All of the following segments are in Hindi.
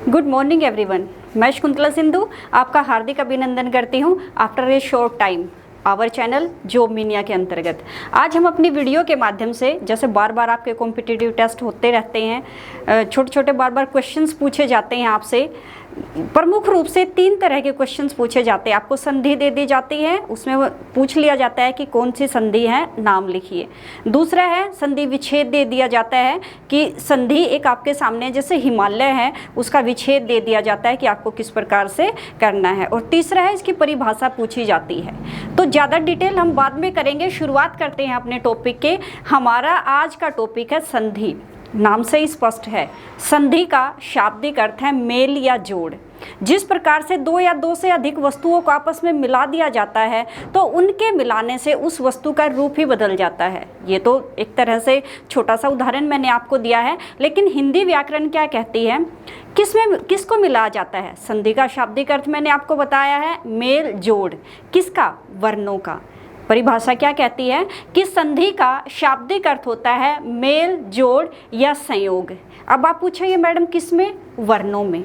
Good morning everyone. मैं शकुंतला सिंधु आपका हार्दिक अभिनंदन करती हूँ after a short time our channel job mania के अंतर्गत। आज हम अपनी वीडियो के माध्यम से, जैसे बार बार आपके कॉम्पिटिटिव टेस्ट होते रहते हैं, छोटे छोटे बार बार क्वेश्चंस पूछे जाते हैं आपसे। प्रमुख रूप से 3 तरह के क्वेश्चंस पूछे जाते हैं। आपको संधि दे दी जाती है, उसमें पूछ लिया जाता है कि कौन सी संधि है, नाम लिखिए। दूसरा है संधि विच्छेद दे दिया जाता है कि संधि एक आपके सामने जैसे हिमालय है, उसका विच्छेद दे दिया जाता है कि आपको किस प्रकार से करना है। और तीसरा है इसकी परिभाषा पूछी जाती है। तो ज़्यादा डिटेल हम बाद में करेंगे। शुरुआत करते हैं अपने टॉपिक के। हमारा आज का टॉपिक है संधि। नाम से ही स्पष्ट है, संधि का शाब्दिक अर्थ है मेल या जोड़। जिस प्रकार से 2 या 2 से अधिक वस्तुओं को आपस में मिला दिया जाता है तो उनके मिलाने से उस वस्तु का रूप ही बदल जाता है। ये तो एक तरह से छोटा सा उदाहरण मैंने आपको दिया है, लेकिन हिंदी व्याकरण क्या कहती है, किसको मिलाया जाता है। संधि का शाब्दिक अर्थ मैंने आपको बताया है मेल जोड़। किसका? वर्णों का। परिभाषा क्या कहती है कि संधि का शाब्दिक अर्थ होता है मेल जोड़ या संयोग। अब आप पूछेंगे मैडम किस में? वर्णों में।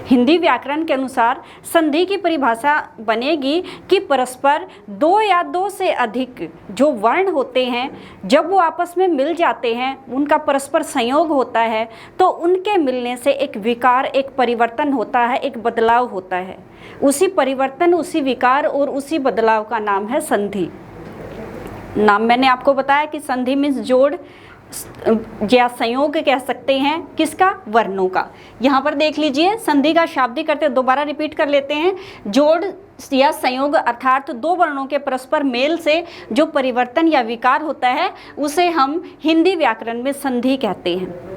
हिंदी व्याकरण के अनुसार संधि की परिभाषा बनेगी कि परस्पर 2 या 2 से अधिक जो वर्ण होते हैं, जब वो आपस में मिल जाते हैं, उनका परस्पर संयोग होता है, तो उनके मिलने से एक विकार, एक परिवर्तन होता है, एक बदलाव होता है। उसी परिवर्तन, उसी विकार और उसी बदलाव का नाम है संधि। नाम मैंने आपको बताया कि संधि मीन्स जोड़ या संयोग कह सकते हैं। किसका? वर्णों का। यहाँ पर देख लीजिए, संधि का शाब्दिक अर्थ दोबारा रिपीट कर लेते हैं। जोड़ या संयोग अर्थात 2 वर्णों के परस्पर मेल से जो परिवर्तन या विकार होता है उसे हम हिंदी व्याकरण में संधि कहते हैं।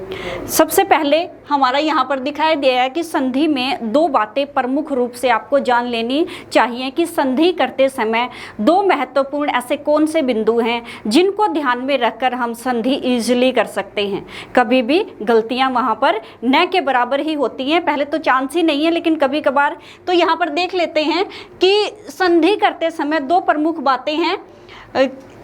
सबसे पहले हमारा यहाँ पर दिखाई दिया है कि संधि में 2 बातें प्रमुख रूप से आपको जान लेनी चाहिए कि संधि करते समय 2 महत्वपूर्ण ऐसे कौन से बिंदु हैं जिनको ध्यान में रखकर हम संधि इजीली कर सकते हैं। कभी भी गलतियाँ वहाँ पर न के बराबर ही होती हैं, पहले तो चांस ही नहीं है, लेकिन कभी कभार। तो यहाँ पर देख लेते हैं कि संधि करते समय 2 प्रमुख बातें हैं।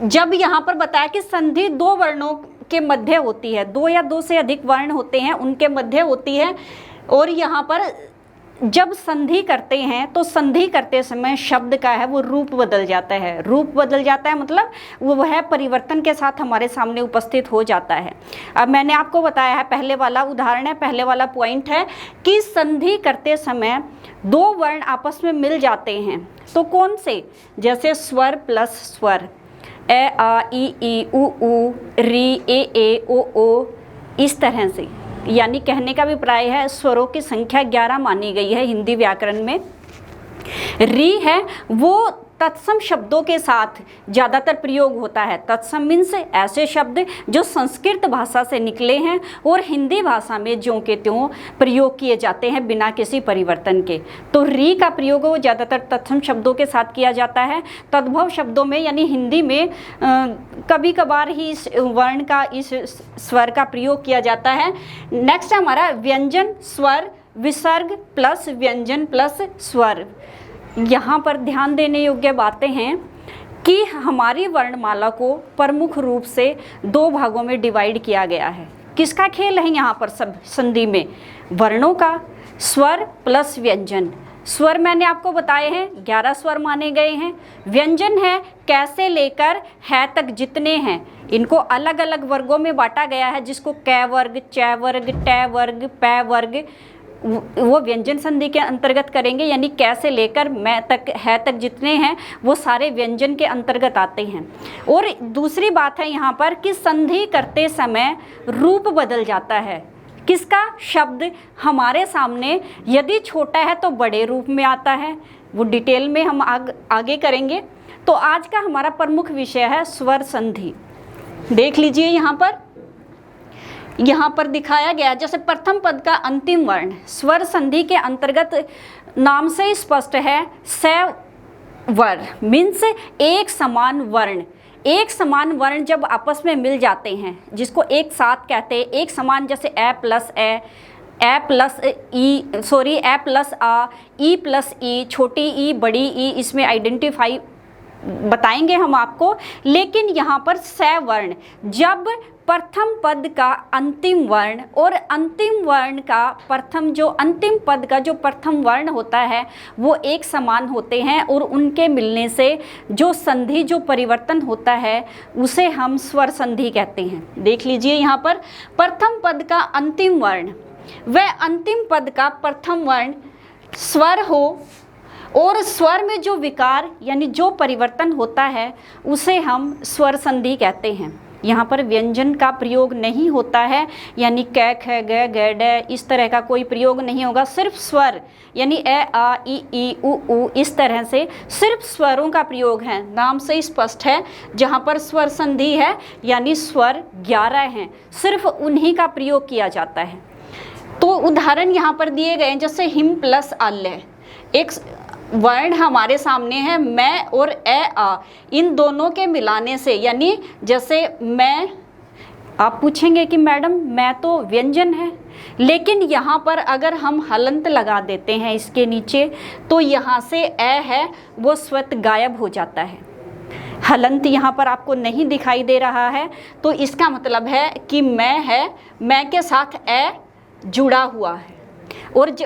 जब यहाँ पर बताया कि संधि 2 वर्णों के मध्य होती है, 2 या 2 से अधिक वर्ण होते हैं उनके मध्य होती है। और यहाँ पर जब संधि करते हैं तो संधि करते समय शब्द का है वो रूप बदल जाता है। रूप बदल जाता है मतलब वह परिवर्तन के साथ हमारे सामने उपस्थित हो जाता है। अब मैंने आपको बताया है, पहले वाला उदाहरण है, पहले वाला पॉइंट है कि संधि करते समय 2 वर्ण आपस में मिल जाते हैं। तो कौन से? जैसे स्वर प्लस स्वर, ए आ ई ई उ ऊ, री ए ओ ओ, इस तरह से। यानी कहने का अभिप्राय है स्वरों की संख्या 11 मानी गई है हिंदी व्याकरण में। री है वो तत्सम शब्दों के साथ ज़्यादातर प्रयोग होता है। तत्सम मीन्स ऐसे शब्द जो संस्कृत भाषा से निकले हैं और हिंदी भाषा में ज्यों के त्यों प्रयोग किए जाते हैं बिना किसी परिवर्तन के। तो री का प्रयोग वो ज़्यादातर तत्सम शब्दों के साथ किया जाता है। तद्भव शब्दों में यानी हिंदी में कभी कभार ही इस वर्ण का, इस स्वर का प्रयोग किया जाता है। नेक्स्ट हमारा व्यंजन स्वर, विसर्ग प्लस व्यंजन प्लस स्वर। यहाँ पर ध्यान देने योग्य बातें हैं कि हमारी वर्णमाला को प्रमुख रूप से 2 भागों में डिवाइड किया गया है। किसका खेल है यहाँ पर? सब संधि में वर्णों का। स्वर प्लस व्यंजन। स्वर मैंने आपको बताए हैं 11 स्वर माने गए हैं। व्यंजन है कैसे लेकर है तक जितने हैं, इनको अलग अलग वर्गों में बांटा गया है, जिसको कै वर्ग, चै वर्ग, टै वर्ग, पै वर्ग वो व्यंजन संधि के अंतर्गत करेंगे। यानी कैसे लेकर मैं तक, है तक जितने हैं वो सारे व्यंजन के अंतर्गत आते हैं। और दूसरी बात है यहाँ पर कि संधि करते समय रूप बदल जाता है। किसका? शब्द हमारे सामने यदि छोटा है तो बड़े रूप में आता है। वो डिटेल में हम आगे करेंगे। तो आज का हमारा प्रमुख विषय है स्वर संधि। देख लीजिए यहाँ पर दिखाया गया, जैसे प्रथम पद का अंतिम वर्ण स्वर संधि के अंतर्गत नाम से ही स्पष्ट है। स्वर मीन्स एक समान वर्ण। एक समान वर्ण जब आपस में मिल जाते हैं, जिसको एक साथ कहते हैं, एक समान, जैसे ए प्लस ए, ए प्लस आ, ई प्लस ई, छोटी ई, बड़ी ई, इसमें आइडेंटिफाई बताएंगे हम आपको। लेकिन यहाँ पर स वर्ण जब प्रथम पद का अंतिम वर्ण और अंतिम वर्ण का प्रथम, जो अंतिम पद का जो प्रथम वर्ण होता है वो एक समान होते हैं और उनके मिलने से जो संधि, जो परिवर्तन होता है उसे हम स्वर संधि कहते हैं। देख लीजिए यहाँ पर प्रथम पद का अंतिम वर्ण व अंतिम पद का प्रथम वर्ण स्वर हो और स्वर में जो विकार यानी जो परिवर्तन होता है उसे हम स्वर संधि कहते हैं। यहाँ पर व्यंजन का प्रयोग नहीं होता है, यानी क ख ग ग ड इस तरह का कोई प्रयोग नहीं होगा। सिर्फ स्वर यानी ए आ ई उ इस तरह से सिर्फ स्वरों का प्रयोग है। नाम से स्पष्ट है, जहाँ पर स्वर संधि है यानी स्वर 11 हैं, सिर्फ उन्हीं का प्रयोग किया जाता है। तो उदाहरण यहाँ पर दिए गए हैं, जैसे हिम प्लस आल्य, एक वर्ण हमारे सामने है मैं और ए आ, इन दोनों के मिलाने से, यानी जैसे मैं, आप पूछेंगे कि मैडम मैं तो व्यंजन है, लेकिन यहाँ पर अगर हम हलंत लगा देते हैं इसके नीचे तो यहाँ से ए है वो स्वत गायब हो जाता है। हलंत यहाँ पर आपको नहीं दिखाई दे रहा है, तो इसका मतलब है कि मैं है, मैं के साथ ए जुड़ा हुआ है। और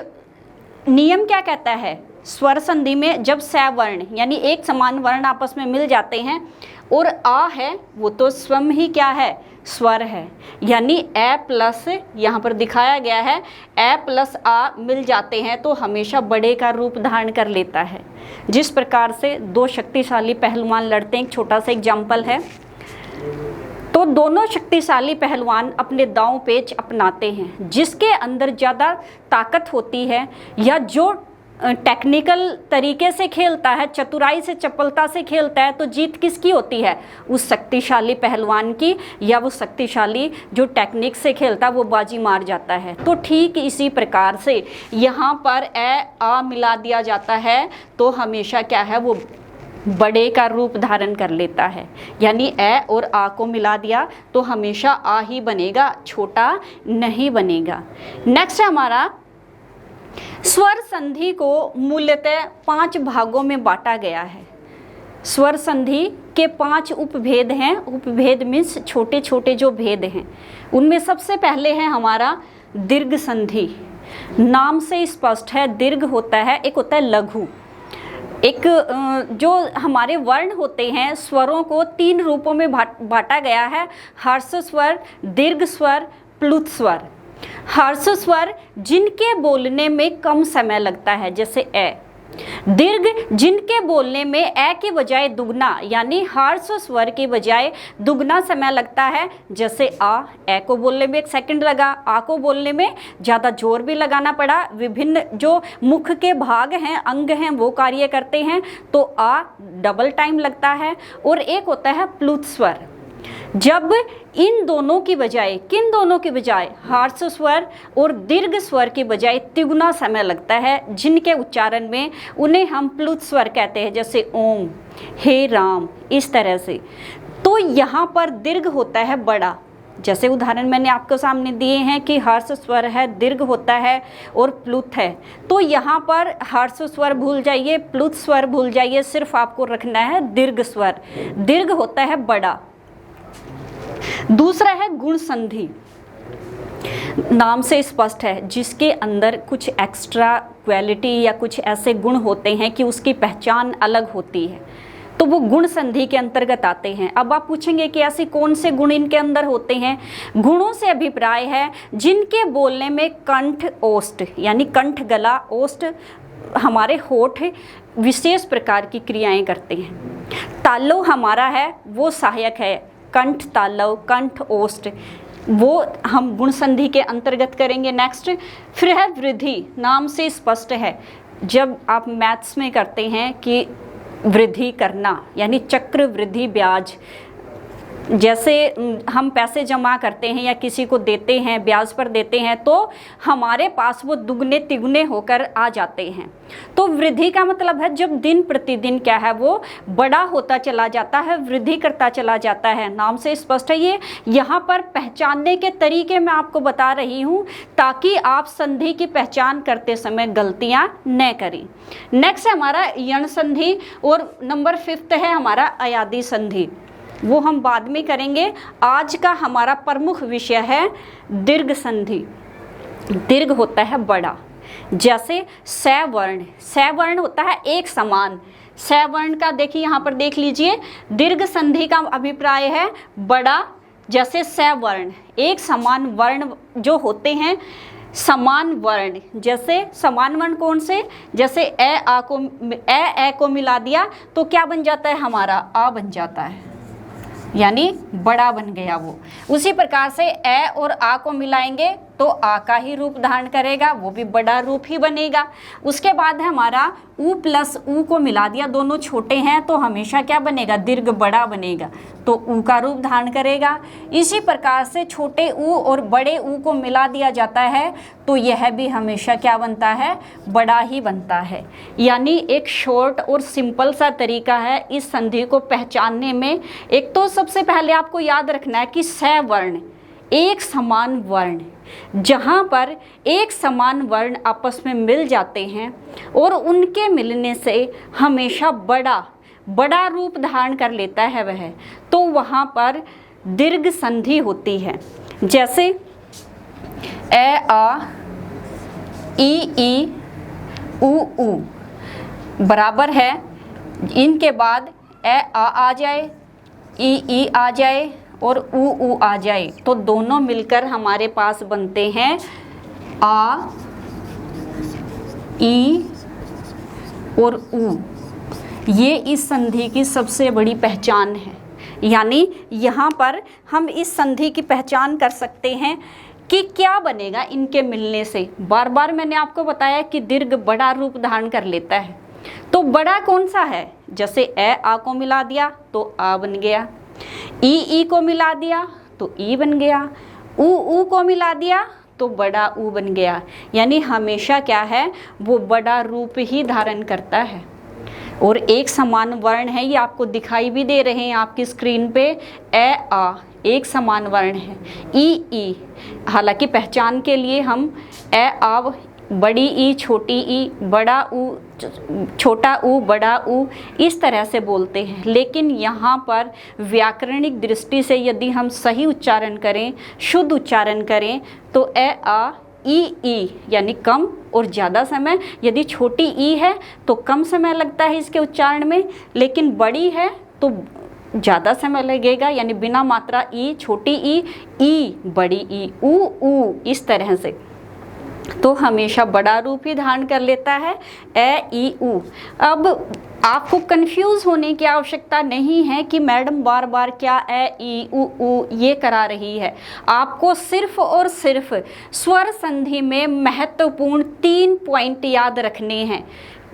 नियम क्या कहता है, स्वर संधि में जब सवर्ण यानी एक समान वर्ण आपस में मिल जाते हैं और आ है वो तो स्वयं ही क्या है, स्वर है, यानी ए प्लस, यहाँ पर दिखाया गया है ए प्लस आ मिल जाते हैं तो हमेशा बड़े का रूप धारण कर लेता है। जिस प्रकार से दो शक्तिशाली पहलवान लड़ते हैं, एक छोटा सा एग्जाम्पल है, तो दोनों शक्तिशाली पहलवान अपने दांव पेच अपनाते हैं। जिसके अंदर ज़्यादा ताकत होती है या जो टेक्निकल तरीके से खेलता है, चतुराई से, चपलता से खेलता है, तो जीत किसकी होती है, उस शक्तिशाली पहलवान की, या वो शक्तिशाली जो टेक्निक से खेलता है वो बाजी मार जाता है। तो ठीक इसी प्रकार से यहाँ पर ए आ मिला दिया जाता है तो हमेशा क्या है, वो बड़े का रूप धारण कर लेता है। यानी ए और आ को मिला दिया तो हमेशा आ ही बनेगा, छोटा नहीं बनेगा। नेक्स्ट है हमारा, स्वर संधि को मूलतः 5 भागों में बांटा गया है। स्वर संधि के 5 उपभेद हैं। उपभेद मीन्स छोटे छोटे जो भेद हैं, उनमें सबसे पहले है हमारा दीर्घ संधि। नाम से स्पष्ट है, दीर्घ होता है, एक होता है लघु। एक जो हमारे वर्ण होते हैं, स्वरों को 3 रूपों में बांटा गया है, हर्ष स्वर, दीर्घ स्वर, प्लुत स्वर। हर्ष स्वर जिनके बोलने में कम समय लगता है, जैसे ए। दीर्घ जिनके बोलने में ए के बजाय दुगना, यानी हर्ष स्वर के बजाय दुगना समय लगता है, जैसे आ। ए को बोलने में 1 सेकंड लगा, आ को बोलने में ज़्यादा जोर भी लगाना पड़ा। विभिन्न जो मुख के भाग हैं, अंग हैं, वो कार्य करते हैं, तो आ डबल टाइम लगता है। और एक होता है प्लुत स्वर, जब इन दोनों की बजाय, किन दोनों की बजाय, हर्ष स्वर और दीर्घ स्वर की बजाय तिगुना समय लगता है, जिनके उच्चारण में उन्हें हम प्लुत स्वर कहते हैं, जैसे ओम, हे राम, इस तरह से। तो यहाँ पर दीर्घ होता है बड़ा, जैसे उदाहरण मैंने आपके सामने दिए हैं कि हर्ष स्वर है, दीर्घ होता है और प्लुत है। तो यहाँ पर हर्ष स्वर भूल जाइए, प्लुत स्वर भूल जाइए, सिर्फ आपको रखना है दीर्घ स्वर। दीर्घ होता है बड़ा। दूसरा है गुण संधि। नाम से स्पष्ट है, जिसके अंदर कुछ एक्स्ट्रा क्वालिटी या कुछ ऐसे गुण होते हैं कि उसकी पहचान अलग होती है, तो वो गुण संधि के अंतर्गत आते हैं। अब आप पूछेंगे कि ऐसे कौन से गुण इनके अंदर होते हैं। गुणों से अभिप्राय है जिनके बोलने में कंठ, ओष्ठ, यानी कंठ, गला, ओष्ठ, हमारे होठ विशेष प्रकार की क्रियाएं करते हैं। तालव हमारा है वो सहायक है, कंठ तालव, कंठ ओष्ठ, वो हम गुण संधि के अंतर्गत करेंगे। नेक्स्ट फिर है वृद्धि। नाम से स्पष्ट है, जब आप मैथ्स में करते हैं कि वृद्धि करना, यानी चक्र वृद्धि ब्याज, जैसे हम पैसे जमा करते हैं या किसी को देते हैं, ब्याज पर देते हैं, तो हमारे पास वो दुगने तिगुने होकर आ जाते हैं। तो वृद्धि का मतलब है जब दिन प्रतिदिन क्या है, वो बड़ा होता चला जाता है, वृद्धि करता चला जाता है। नाम से स्पष्ट है ये। यहाँ पर पहचानने के तरीके मैं आपको बता रही हूँ ताकि आप संधि की पहचान करते समय गलतियाँ न करें। नेक्स्ट है हमारा यण संधि और नंबर 5 है हमारा अयादी संधि। वो हम बाद में करेंगे। आज का हमारा प्रमुख विषय है दीर्घ संधि। दीर्घ होता है बड़ा, जैसे सवर्ण, सवर्ण होता है एक समान। सवर्ण का देखिए यहाँ पर देख लीजिए, दीर्घ संधि का अभिप्राय है बड़ा, जैसे सवर्ण एक समान वर्ण जो होते हैं, समान वर्ण। जैसे समान वर्ण कौन से, जैसे ए को मिला दिया तो क्या बन जाता है हमारा, आ बन जाता है, यानी बड़ा बन गया वो। उसी प्रकार से ए और आ को मिलाएंगे तो आ का ही रूप धारण करेगा, वो भी बड़ा रूप ही बनेगा। उसके बाद है हमारा ऊ प्लस ऊ को मिला दिया, दोनों छोटे हैं तो हमेशा क्या बनेगा, दीर्घ बड़ा बनेगा, तो ऊ का रूप धारण करेगा। इसी प्रकार से छोटे ऊ और बड़े ऊ को मिला दिया जाता है तो यह भी हमेशा क्या बनता है, बड़ा ही बनता है। यानी एक शॉर्ट और सिंपल सा तरीका है इस संधि को पहचानने में। एक तो सबसे पहले आपको याद रखना है कि सवर्ण एक समान वर्ण, जहाँ पर एक समान वर्ण आपस में मिल जाते हैं और उनके मिलने से हमेशा बड़ा रूप धारण कर लेता है वह, तो वहाँ पर दीर्घ संधि होती है। जैसे ए आ, ई ऊ बराबर है, इनके बाद ए आ जाए, ई आ जाए और ऊ आ जाए, तो दोनों मिलकर हमारे पास बनते हैं आ, ई और ऊ। ये इस संधि की सबसे बड़ी पहचान है। यानी यहाँ पर हम इस संधि की पहचान कर सकते हैं कि क्या बनेगा इनके मिलने से। बार बार मैंने आपको बताया कि दीर्घ बड़ा रूप धारण कर लेता है, तो बड़ा कौन सा है, जैसे ए आ को मिला दिया तो आ बन गया, ई को मिला दिया तो ई बन गया, ऊ को मिला दिया तो बड़ा ऊ बन गया। यानी हमेशा क्या है, वो बड़ा रूप ही धारण करता है। और एक समान वर्ण है, ये आपको दिखाई भी दे रहे हैं आपकी स्क्रीन पे, ए आ एक समान वर्ण है, ई हालांकि पहचान के लिए हम ए आ बड़ी ई छोटी ई, बड़ा ऊ छोटा ऊ बड़ा ऊ इस तरह से बोलते हैं। लेकिन यहाँ पर व्याकरणिक दृष्टि से यदि हम सही उच्चारण करें, शुद्ध उच्चारण करें, तो ए आ ई यानी कम और ज़्यादा समय। यदि छोटी ई है तो कम समय लगता है इसके उच्चारण में, लेकिन बड़ी है तो ज़्यादा समय लगेगा, यानी बिना मात्रा ई छोटी ई बड़ी ई, ऊ इस तरह से, तो हमेशा बड़ा रूप ही धारण कर लेता है ए ई ऊ। अब आपको कंफ्यूज होने की आवश्यकता नहीं है कि मैडम बार बार क्या ए ई ऊ ये करा रही है। आपको सिर्फ और सिर्फ स्वर संधि में महत्वपूर्ण 3 पॉइंट याद रखने हैं।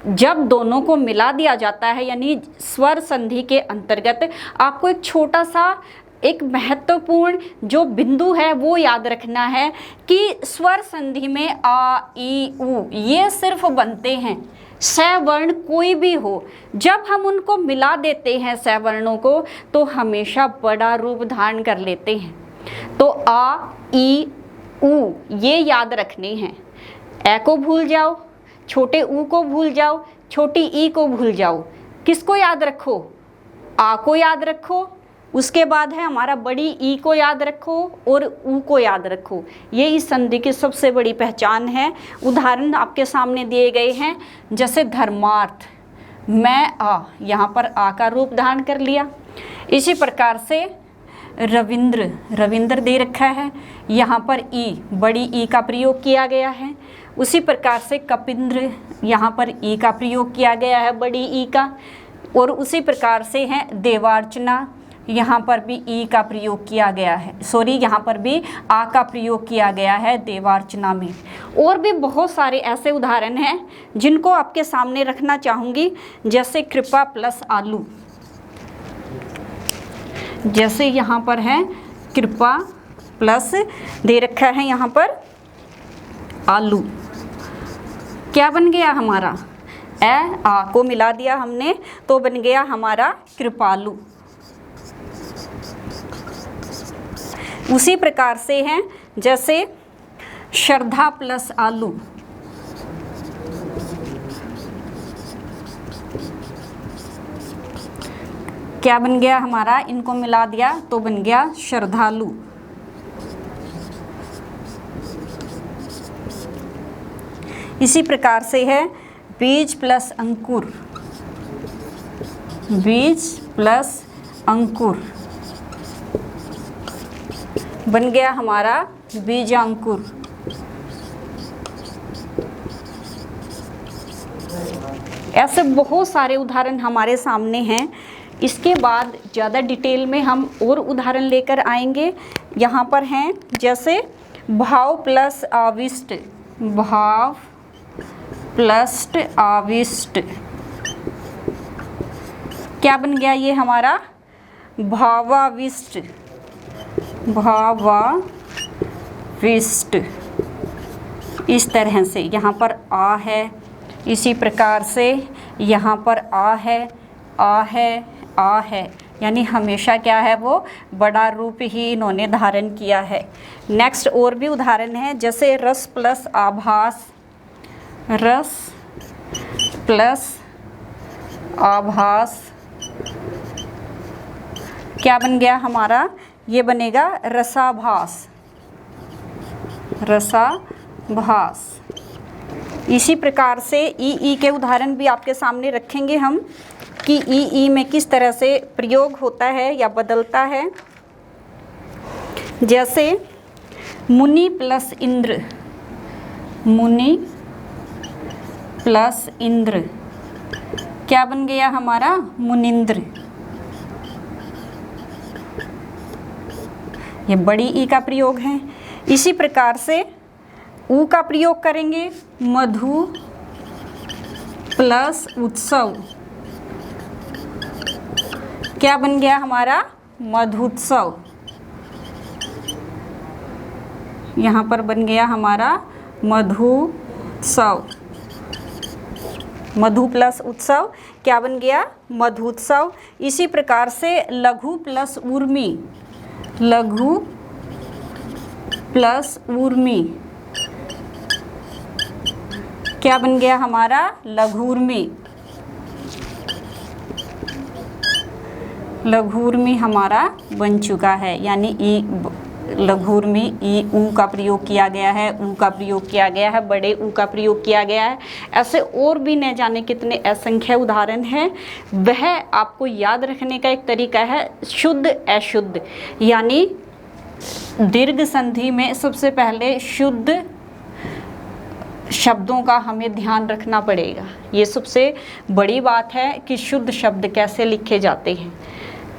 जब दोनों को मिला दिया जाता है, यानी स्वर संधि के अंतर्गत आपको एक छोटा सा एक महत्वपूर्ण जो बिंदु है वो याद रखना है कि स्वर संधि में आ ई ऊ ये सिर्फ बनते हैं। सवर्ण कोई भी हो, जब हम उनको मिला देते हैं सवर्णों को तो हमेशा बड़ा रूप धारण कर लेते हैं। तो आ ई ऊ ये याद रखने हैं। ए को भूल जाओ, छोटे ऊ को भूल जाओ, छोटी ई को भूल जाओ, किसको याद रखो, आ को याद रखो। उसके बाद है हमारा बड़ी ई को याद रखो और ऊ को याद रखो। ये इस संधि की सबसे बड़ी पहचान है। उदाहरण आपके सामने दिए गए हैं, जैसे धर्मार्थ, मैं आ, यहाँ पर आ का रूप धारण कर लिया। इसी प्रकार से रविंद्र दे रखा है, यहाँ पर ई बड़ी ई का प्रयोग किया गया है। उसी प्रकार से कपिंद्र, यहाँ पर ई का प्रयोग किया गया है बड़ी ई का। और उसी प्रकार से है देवार्चना, यहाँ पर भी ई का प्रयोग किया गया है, यहाँ पर भी आ का प्रयोग किया गया है देवार्चना में। और भी बहुत सारे ऐसे उदाहरण हैं जिनको आपके सामने रखना चाहूँगी, जैसे कृपा प्लस आलू। जैसे यहाँ पर है कृपा प्लस दे रखा है यहाँ पर आलू, क्या बन गया हमारा, ए आ को मिला दिया हमने तो बन गया हमारा कृपालु। उसी प्रकार से हैं, जैसे श्रद्धा प्लस आलू, क्या बन गया हमारा, इनको मिला दिया तो बन गया श्रद्धालु। इसी प्रकार से है बीज प्लस अंकुर, बीज प्लस अंकुर बन गया हमारा बीजांकुर। ऐसे बहुत सारे उदाहरण हमारे सामने हैं। इसके बाद ज़्यादा डिटेल में हम और उदाहरण लेकर आएंगे। यहाँ पर हैं जैसे भाव प्लस आविष्ट, भाव प्लस आविष्ट क्या बन गया ये हमारा, भावाविष्ट, भावाविष्ट। इस तरह से यहाँ पर आ है, इसी प्रकार से यहाँ पर आ है, आ है, आ है, यानी हमेशा क्या है वो बड़ा रूप ही इन्होंने धारण किया है। नेक्स्ट और भी उदाहरण है जैसे रस प्लस आभास, रस प्लस आभास क्या बन गया हमारा, ये बनेगा रसाभास, रसाभास। इसी प्रकार से ई के उदाहरण भी आपके सामने रखेंगे हम कि ई में किस तरह से प्रयोग होता है या बदलता है। जैसे मुनि प्लस इंद्र, मुनि प्लस इंद्र क्या बन गया हमारा, मुनिंद्र। ये बड़ी ई का प्रयोग है। इसी प्रकार से ऊ का प्रयोग करेंगे, मधु प्लस उत्सव क्या बन गया हमारा, मधुत्सव। यहाँ पर बन गया हमारा मधुत्सव, मधु प्लस उत्सव क्या बन गया, मधुत्सव। इसी प्रकार से लघु प्लस ऊर्मी, लघु प्लस ऊर्मी क्या बन गया हमारा, लघूर्मी। लघूर्मी हमारा बन चुका है, यानी ई लघूर्मी, ई ऊ का प्रयोग किया गया है, ऊ का प्रयोग किया गया है, बड़े ऊ का प्रयोग किया गया है। ऐसे और भी न जाने कितने असंख्य उदाहरण हैं। वह आपको याद रखने का एक तरीका है शुद्ध अशुद्ध, यानी दीर्घ संधि में सबसे पहले शुद्ध शब्दों का हमें ध्यान रखना पड़ेगा। ये सबसे बड़ी बात है कि शुद्ध शब्द कैसे लिखे जाते हैं।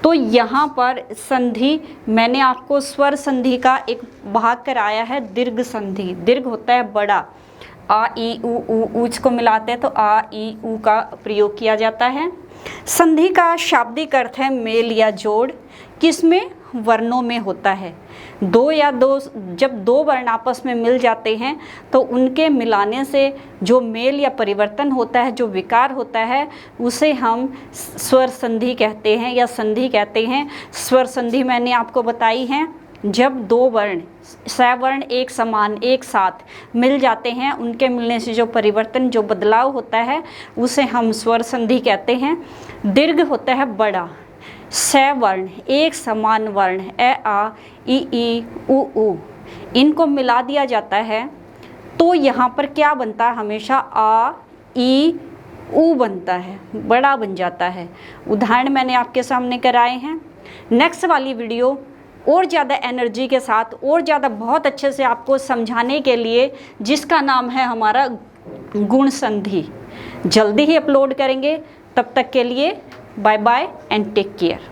तो यहाँ पर संधि मैंने आपको स्वर संधि का एक भाग कराया है, दीर्घ संधि। दीर्घ होता है बड़ा, आ ई ऊ ऊच को मिलाते हैं तो आ ई ऊ का प्रयोग किया जाता है। संधि का शाब्दिक अर्थ है मेल या जोड़, किसमें, वर्णों में होता है। जब दो वर्ण आपस में मिल जाते हैं तो उनके मिलाने से जो मेल या परिवर्तन होता है, जो विकार होता है, उसे हम स्वर संधि कहते हैं या संधि कहते हैं। स्वर संधि मैंने आपको बताई है, जब दो वर्ण सवर्ण एक समान एक साथ मिल जाते हैं, उनके मिलने से जो परिवर्तन, जो बदलाव होता है, उसे हम स्वर संधि कहते हैं। दीर्घ होता है बड़ा, सवर्ण एक समान वर्ण ए आ ई ऊ, इनको मिला दिया जाता है तो यहाँ पर क्या बनता है, हमेशा आ ई ऊ बनता है, बड़ा बन जाता है। उदाहरण मैंने आपके सामने कराए हैं। नेक्स्ट वाली वीडियो और ज़्यादा एनर्जी के साथ और ज़्यादा बहुत अच्छे से आपको समझाने के लिए, जिसका नाम है हमारा गुण संधि, जल्दी ही अपलोड करेंगे। तब तक के लिए bye bye and take care.